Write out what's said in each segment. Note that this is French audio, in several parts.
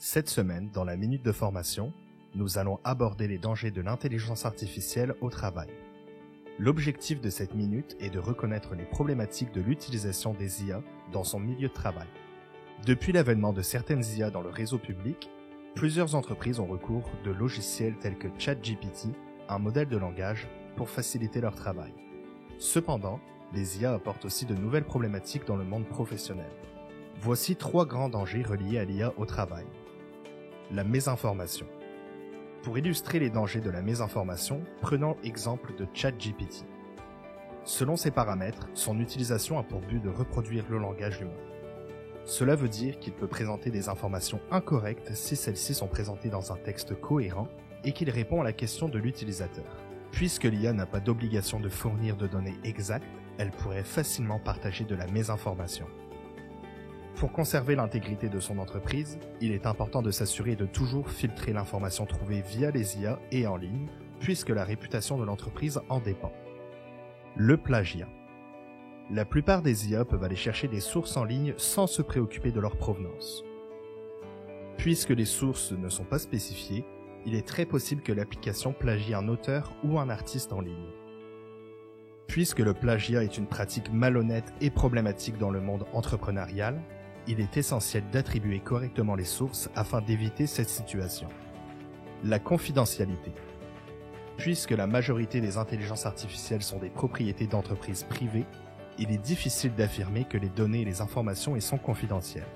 Cette semaine, dans la Minute de Formation, nous allons aborder les dangers de l'intelligence artificielle au travail. L'objectif de cette minute est de reconnaître les problématiques de l'utilisation des IA dans son milieu de travail. Depuis l'avènement de certaines IA dans le réseau public, plusieurs entreprises ont recours de logiciels tels que ChatGPT, un modèle de langage, pour faciliter leur travail. Cependant, les IA apportent aussi de nouvelles problématiques dans le monde professionnel. Voici 3 grands dangers reliés à l'IA au travail. La mésinformation. Pour illustrer les dangers de la mésinformation, prenons l'exemple de ChatGPT. Selon ses paramètres, son utilisation a pour but de reproduire le langage humain. Cela veut dire qu'il peut présenter des informations incorrectes si celles-ci sont présentées dans un texte cohérent et qu'il répond à la question de l'utilisateur. Puisque l'IA n'a pas d'obligation de fournir de données exactes, elle pourrait facilement partager de la mésinformation. Pour conserver l'intégrité de son entreprise, il est important de s'assurer de toujours filtrer l'information trouvée via les IA et en ligne, puisque la réputation de l'entreprise en dépend. Le plagiat. La plupart des IA peuvent aller chercher des sources en ligne sans se préoccuper de leur provenance. Puisque les sources ne sont pas spécifiées, il est très possible que l'application plagie un auteur ou un artiste en ligne. Puisque le plagiat est une pratique malhonnête et problématique dans le monde entrepreneurial, il est essentiel d'attribuer correctement les sources afin d'éviter cette situation. La confidentialité. Puisque la majorité des intelligences artificielles sont des propriétés d'entreprises privées, il est difficile d'affirmer que les données et les informations y sont confidentielles.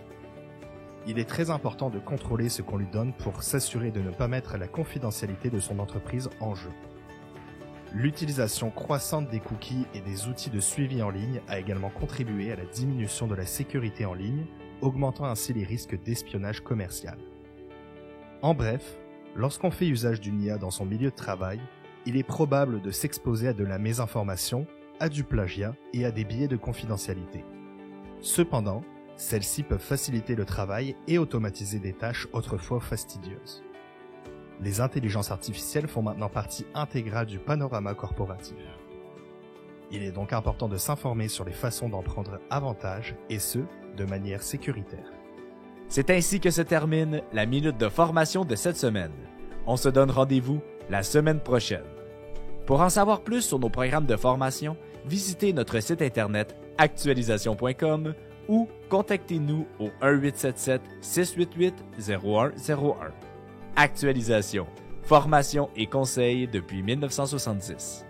Il est très important de contrôler ce qu'on lui donne pour s'assurer de ne pas mettre la confidentialité de son entreprise en jeu. L'utilisation croissante des cookies et des outils de suivi en ligne a également contribué à la diminution de la sécurité en ligne, augmentant ainsi les risques d'espionnage commercial. En bref, lorsqu'on fait usage d'une IA dans son milieu de travail, il est probable de s'exposer à de la mésinformation, à du plagiat et à des biais de confidentialité. Cependant, celles-ci peuvent faciliter le travail et automatiser des tâches autrefois fastidieuses. Les intelligences artificielles font maintenant partie intégrale du panorama corporatif. Il est donc important de s'informer sur les façons d'en prendre avantage, et ce, de manière sécuritaire. C'est ainsi que se termine la minute de formation de cette semaine. On se donne rendez-vous la semaine prochaine. Pour en savoir plus sur nos programmes de formation, visitez notre site internet actualisation.com ou contactez-nous au 1-877-688-0101. Actualisation, formation et conseils depuis 1970.